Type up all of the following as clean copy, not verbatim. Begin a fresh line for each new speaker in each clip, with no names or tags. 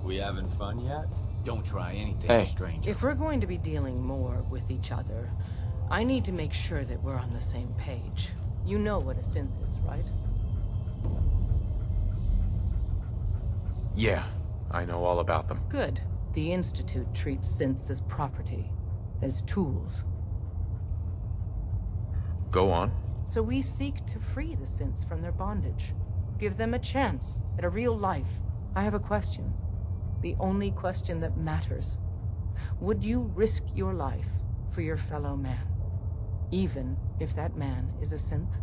We having fun yet?
Don't try anything,
Hey.
stranger.
If we're going to be dealing more with each other, I need to make sure that we're on the same page. You know what a synth is, right?
Yeah, I know all about them.
Good. The Institute treats synths as property, as tools.
Go on.
So we seek to free the synths from their bondage. Give them a chance at a real life. I have a question. The only question that matters. Would you risk your life for your fellow man? Even if that man is a synth?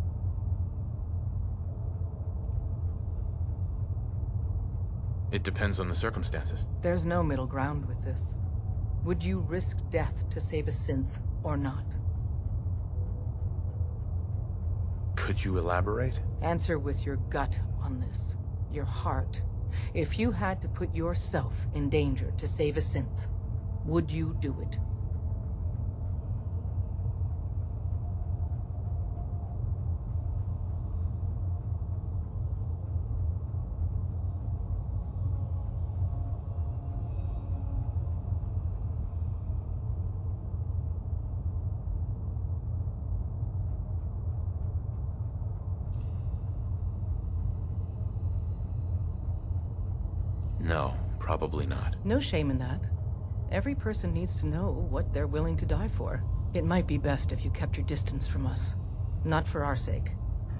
It depends on the circumstances.
There's no middle ground with this. Would you risk death to save a synth or not?
Could you elaborate?
Answer with your gut on this. Your heart. If you had to put yourself in danger to save a synth, would you do it?
No, probably not.
No shame in that. Every person needs to know what they're willing to die for. It might be best if you kept your distance from us. Not for our sake,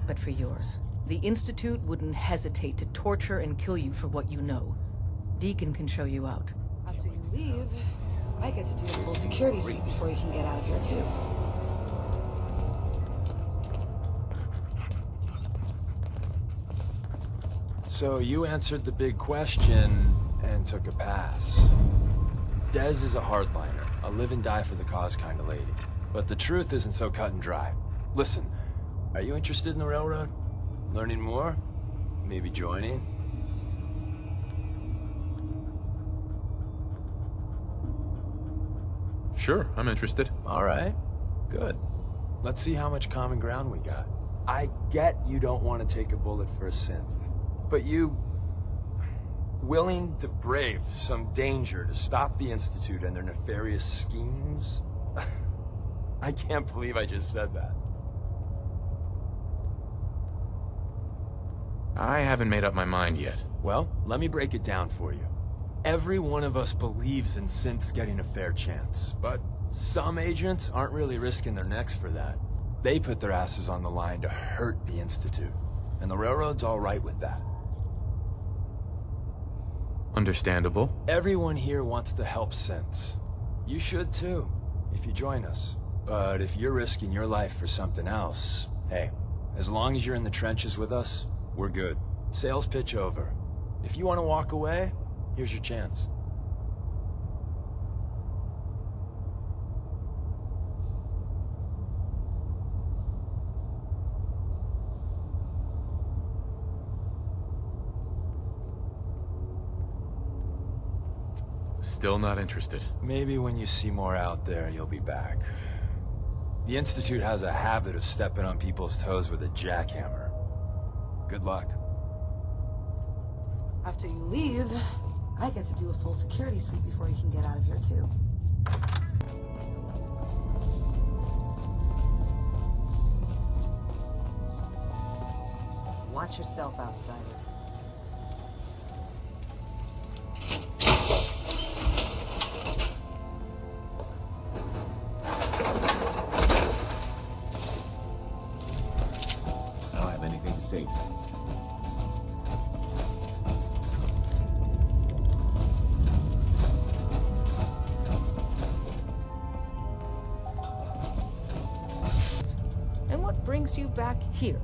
but for yours. The Institute wouldn't hesitate to torture and kill you for what you know. Deacon can show you out.
After you leave, I get to do a full security sweep before you can get out of here too.
So you answered the big question and took a pass. Dez is a hardliner, a live and die for the cause kind of lady. But the truth isn't so cut and dry. Listen, are you interested in the Railroad? Learning more? Maybe joining?
Sure, I'm interested.
All right, good. Let's see how much common ground we got. I get you don't want to take a bullet for a synth, but you... willing to brave some danger to stop the Institute and their nefarious schemes? I can't believe I just said that.
I haven't made up my mind yet.
Well, let me break it down for you. Every one of us believes in synths getting a fair chance, but some agents aren't really risking their necks for that. They put their asses on the line to hurt the Institute, and the Railroad's all right with that.
Understandable.
Everyone here wants to help synths. You should too, if you join us. But if you're risking your life for something else, hey, as long as you're in the trenches with us, we're good. Sales pitch over. If you want to walk away, here's your chance.
Still not interested.
Maybe when you see more out there, you'll be back. The Institute has a habit of stepping on people's toes with a jackhammer. Good luck.
After you leave, I get to do a full security sweep before you can get out of here too.
Watch yourself, outsider.
I don't have anything to say.
And what brings you back here?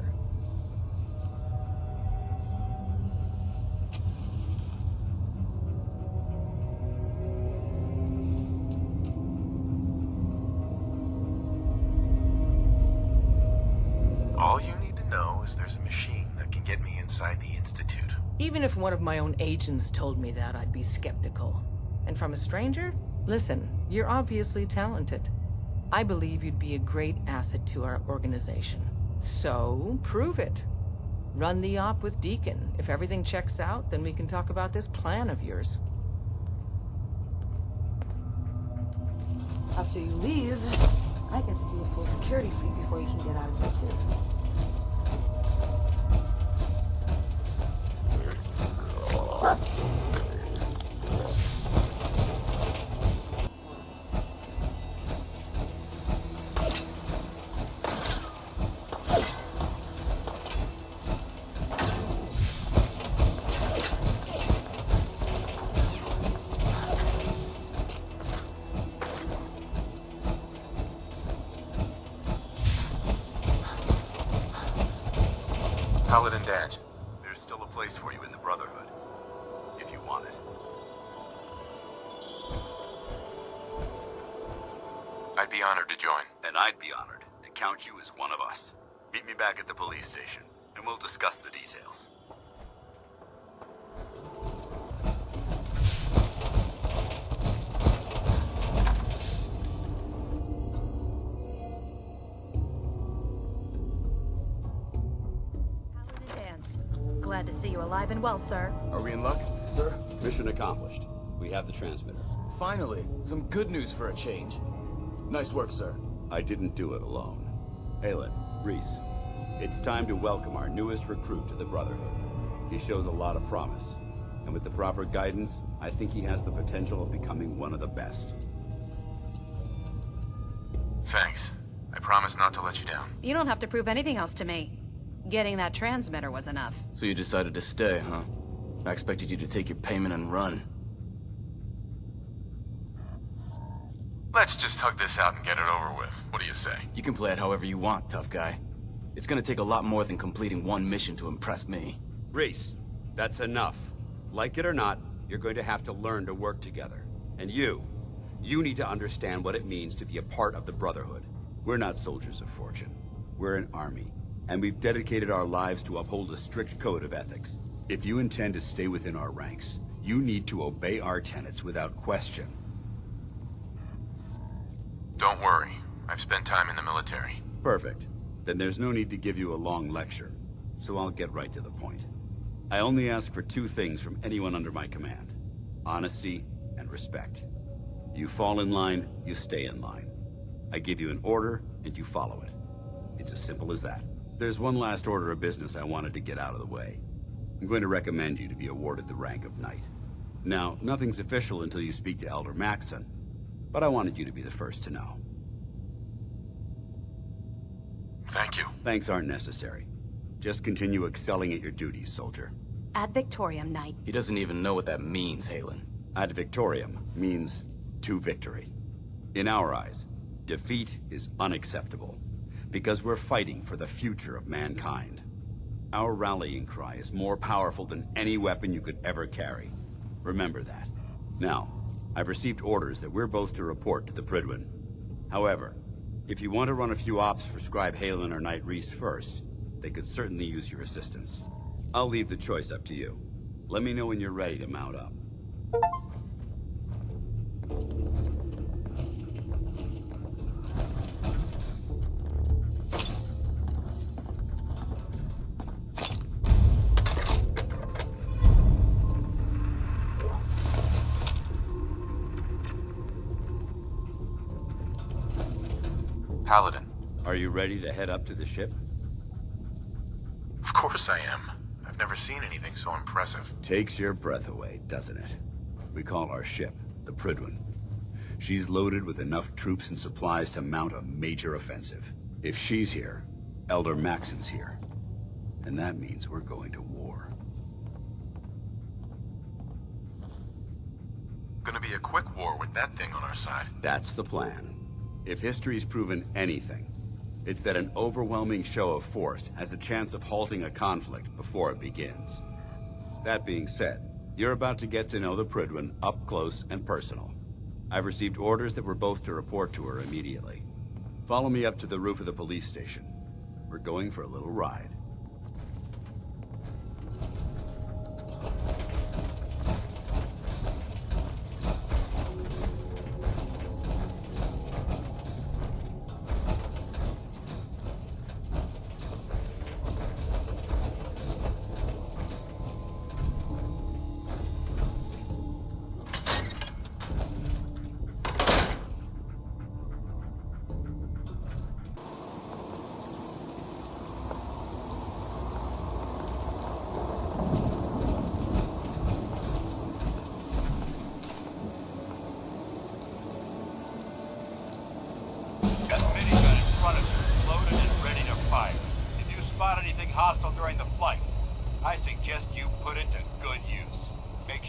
All you need to know is there's a machine that can get me inside the Institute.
Even if one of my own agents told me that, I'd be skeptical. And from a stranger? Listen, you're obviously talented. I believe you'd be a great asset to our organization. So, prove it. Run the op with Deacon. If everything checks out, then we can talk about this plan of yours.
After you leave, I get to do a full security sweep before you can get out of here too.
Paladin Dance, there's still a place for you in the Brotherhood, if you want it. I'd be honored to join.
And I'd be honored to count you as one of us. Meet me back at the police station, and we'll discuss the details.
Glad to see you alive and well, sir.
Are we in luck?
Sir, mission accomplished. We have the transmitter.
Finally, some good news for a change. Nice work, sir.
I didn't do it alone. Aelin, Reese, it's time to welcome our newest recruit to the Brotherhood. He shows a lot of promise, and with the proper guidance, I think he has the potential of becoming one of the best.
Thanks. I promise not to let you down.
You don't have to prove anything else to me. Getting that transmitter was enough.
So you decided to stay, huh? I expected you to take your payment and run.
Let's just hug this out and get it over with. What do you say?
You can play it however you want, tough guy. It's gonna take a lot more than completing one mission to impress me.
Reese, that's enough. Like it or not, you're going to have to learn to work together. And you need to understand what it means to be a part of the Brotherhood. We're not soldiers of fortune. We're an army. And we've dedicated our lives to uphold a strict code of ethics. If you intend to stay within our ranks, you need to obey our tenets without question.
Don't worry. I've spent time in the military.
Perfect. Then there's no need to give you a long lecture, so I'll get right to the point. I only ask for two things from anyone under my command: honesty and respect. You fall in line, you stay in line. I give you an order, and you follow it. It's as simple as that. There's one last order of business I wanted to get out of the way. I'm going to recommend you to be awarded the rank of Knight. Now, nothing's official until you speak to Elder Maxson, but I wanted you to be the first to know.
Thank you.
Thanks aren't necessary. Just continue excelling at your duties, soldier.
Ad Victoriam, Knight.
He doesn't even know what that means, Halen.
Ad Victoriam means to victory. In our eyes, defeat is unacceptable, because we're fighting for the future of mankind. Our rallying cry is more powerful than any weapon you could ever carry. Remember that. Now, I've received orders that we're both to report to the Prydwen. However, if you want to run a few ops for Scribe Halen or Knight Reese first, they could certainly use your assistance. I'll leave the choice up to you. Let me know when you're ready to mount up.
Paladin.
Are you ready to head up to the ship?
Of course I am. I've never seen anything so impressive.
Takes your breath away, doesn't it? We call our ship the Prydwen. She's loaded with enough troops and supplies to mount a major offensive. If she's here, Elder Maxson's here. And that means we're going to war.
Gonna be a quick war with that thing on our side.
That's the plan. If history's proven anything, it's that an overwhelming show of force has a chance of halting a conflict before it begins. That being said, you're about to get to know the Prydwen up close and personal. I've received orders that we're both to report to her immediately. Follow me up to the roof of the police station. We're going for a little ride.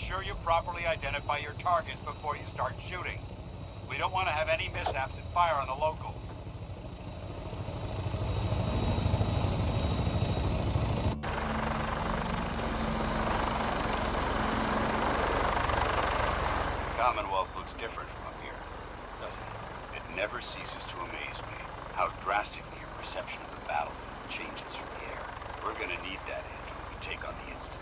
sure you properly identify your targets before you start shooting. We don't want to have any mishaps and fire on the locals.
Commonwealth looks different from up here, doesn't it? It never ceases to amaze me how drastically your perception of the battlefield changes from the air. We're gonna need that edge when we take on the Institute.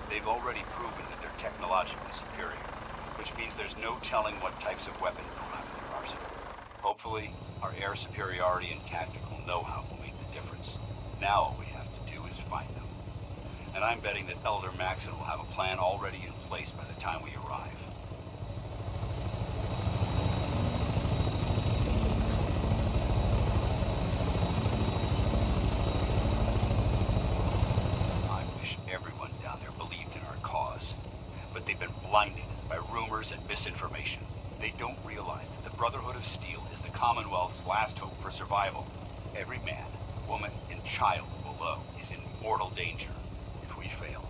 They've already proven that they're technologically superior, which means there's no telling what types of weapons they'll have in their arsenal. Hopefully, our air superiority and tactical know-how will make the difference. Now all we have to do is find them. And I'm betting that Elder Maxon will have a plan already in place by the time we arrive. They've been blinded by rumors and misinformation. They don't realize that the Brotherhood of Steel is the Commonwealth's last hope for survival. Every man, woman, and child below is in mortal danger. If we fail,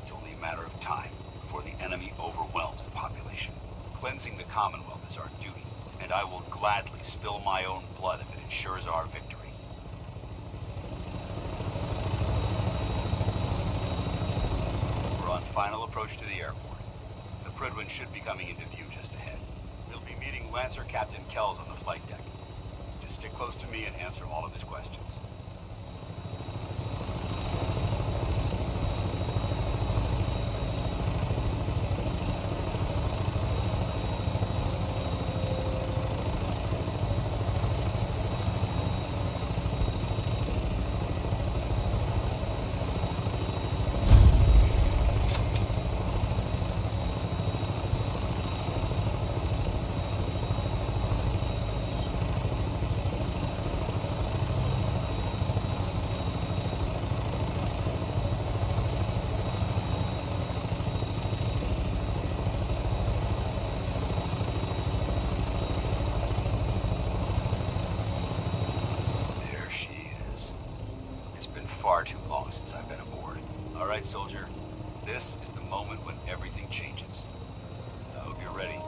it's only a matter of time before the enemy overwhelms the population. Cleansing the Commonwealth is our duty, and I will gladly spill my own blood if it ensures our victory. We're on final approach to the airport. Prydwen should be coming into view just ahead. We'll be meeting Lancer Captain Kells on the flight deck. Just stick close to me and answer all of his questions. Far too long since I've been aboard. All right, soldier. This is the moment when everything changes. I hope you're ready.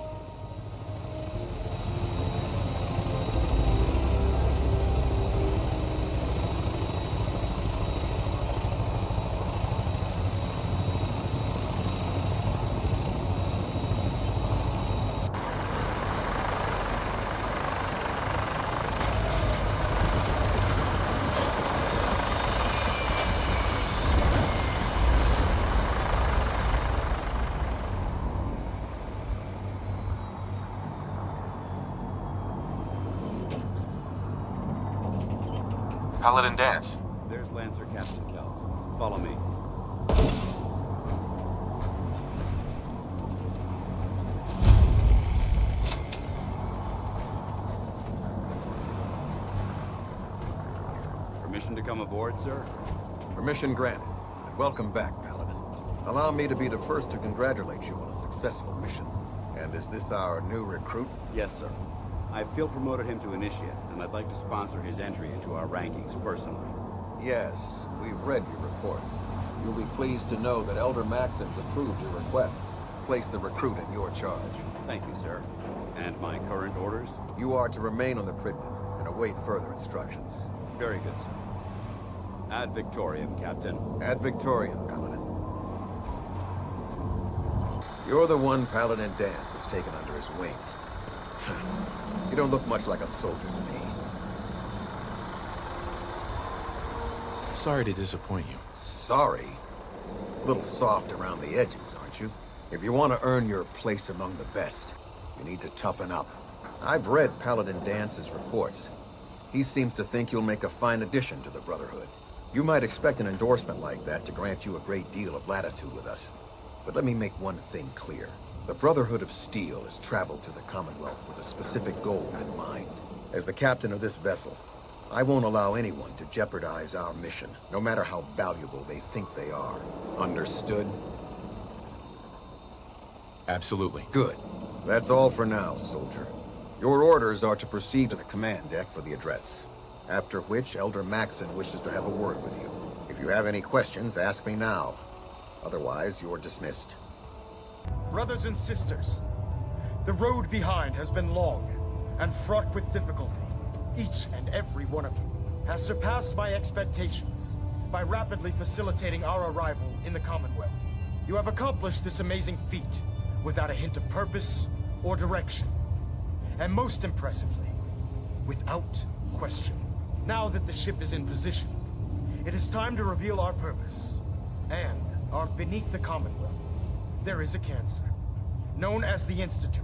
Paladin Dance.
There's Lancer Captain Kells. Follow me. Permission to come aboard, sir?
Permission granted. And welcome back, Paladin. Allow me to be the first to congratulate you on a successful mission. And is this our new recruit?
Yes, sir. I feel promoted him to initiate, and I'd like to sponsor his entry into our rankings personally.
Yes, we've read your reports. You'll be pleased to know that Elder Maxon's approved your request. Place the recruit in your charge.
Thank you, sir. And my current orders?
You are to remain on the Prydwen and await further instructions.
Very good, sir. Ad Victoriam, Captain.
Ad Victoriam, Paladin. You're the one Paladin Dance has taken under his wing. You don't look much like a soldier to me.
Sorry to disappoint you.
Sorry? A little soft around the edges, aren't you? If you want to earn your place among the best, you need to toughen up. I've read Paladin Dance's reports. He seems to think you'll make a fine addition to the Brotherhood. You might expect an endorsement like that to grant you a great deal of latitude with us. But let me make one thing clear. The Brotherhood of Steel has traveled to the Commonwealth with a specific goal in mind. As the captain of this vessel, I won't allow anyone to jeopardize our mission, no matter how valuable they think they are. Understood?
Absolutely.
Good. That's all for now, soldier. Your orders are to proceed to the command deck for the address. After which, Elder Maxon wishes to have a word with you. If you have any questions, ask me now. Otherwise, you're dismissed.
Brothers and sisters, the road behind has been long and fraught with difficulty. Each and every one of you has surpassed my expectations by rapidly facilitating our arrival in the Commonwealth. You have accomplished this amazing feat without a hint of purpose or direction. And most impressively, without question. Now that the ship is in position, it is time to reveal our purpose. And beneath the Commonwealth, there is a cancer, known as the Institute.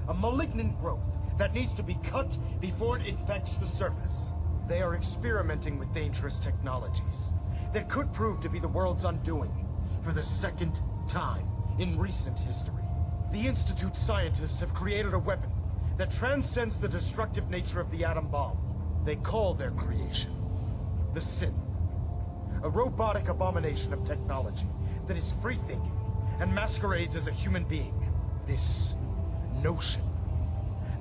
A malignant growth that needs to be cut before it infects the surface. They are experimenting with dangerous technologies that could prove to be the world's undoing for the second time in recent history. The Institute's scientists have created a weapon that transcends the destructive nature of the atom bomb. They call their creation the Synth. A robotic abomination of technology that is free-thinking and masquerades as a human being. This notion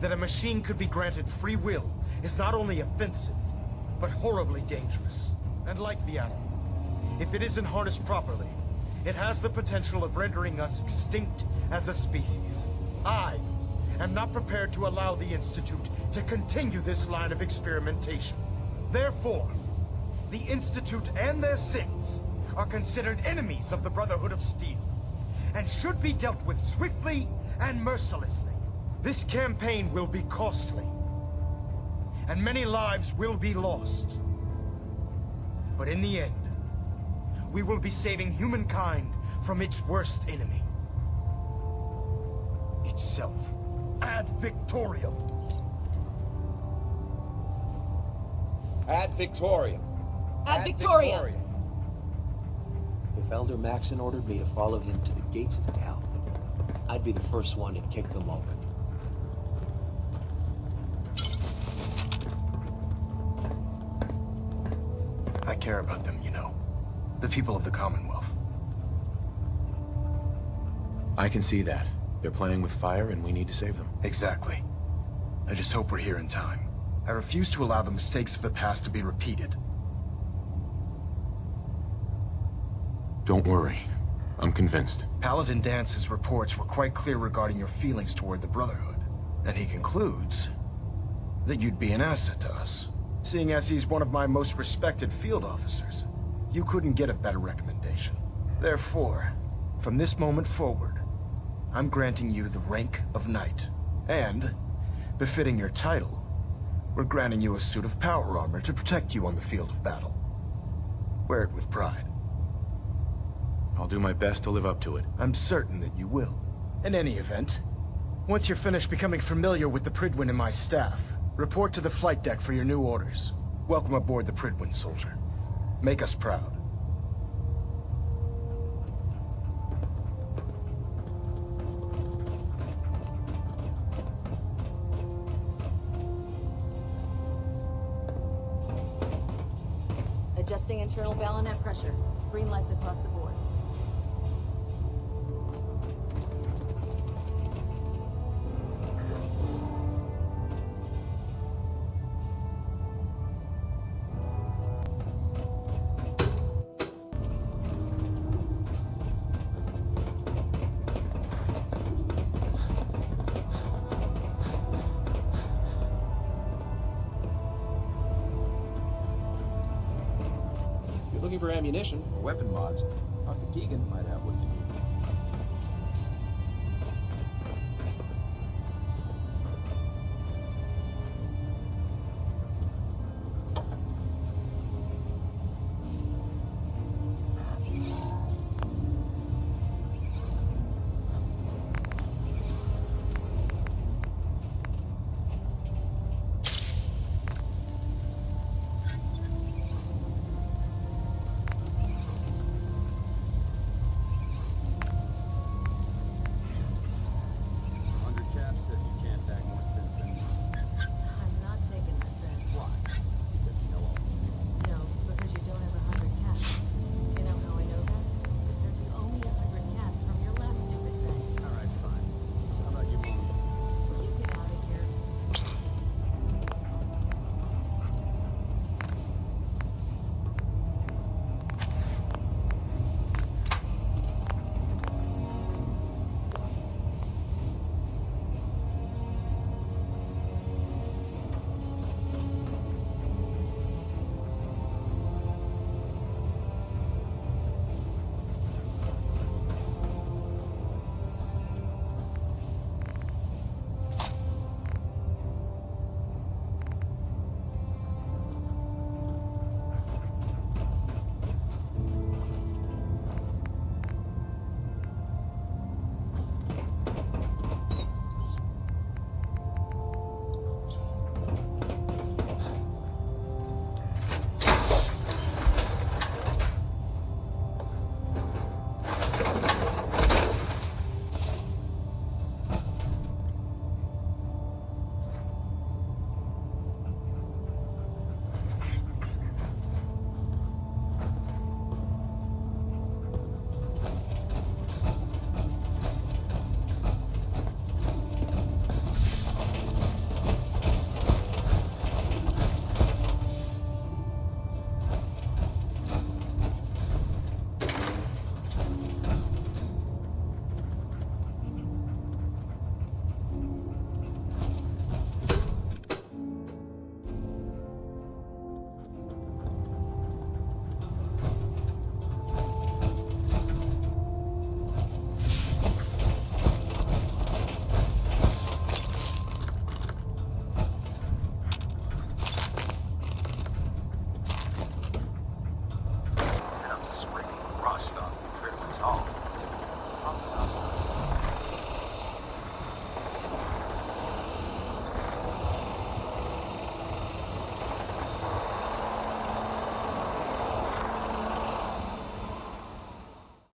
that a machine could be granted free will is not only offensive, but horribly dangerous. And like the atom, if it isn't harnessed properly, it has the potential of rendering us extinct as a species. I am not prepared to allow the Institute to continue this line of experimentation. Therefore, the Institute and their synths are considered enemies of the Brotherhood of Steel, and should be dealt with swiftly and mercilessly. This campaign will be costly, and many lives will be lost. But in the end, we will be saving humankind from its worst enemy. Itself. Ad Victoriam.
Ad Victoriam.
Ad Victoriam.
If Elder Maxon ordered me to follow him to the gates of hell, I'd be the first one to kick them open.
I care about them, you know. The people of the Commonwealth.
I can see that. They're playing with fire and we need to save them.
Exactly. I just hope we're here in time. I refuse to allow the mistakes of the past to be repeated.
Don't worry. I'm convinced.
Paladin Dance's reports were quite clear regarding your feelings toward the Brotherhood. And he concludes that you'd be an asset to us. Seeing as he's one of my most respected field officers, you couldn't get a better recommendation. Therefore, from this moment forward, I'm granting you the rank of Knight. And, befitting your title, we're granting you a suit of power armor to protect you on the field of battle. Wear it with pride.
I'll do my best to live up to it.
I'm certain that you will. In any event, once you're finished becoming familiar with the Pridwin and my staff, report to the flight deck for your new orders. Welcome aboard the Pridwin, soldier. Make us proud.
Adjusting internal ballonet pressure. Green lights across the board.
If you're looking for ammunition or weapon mods, Dr. Teagan might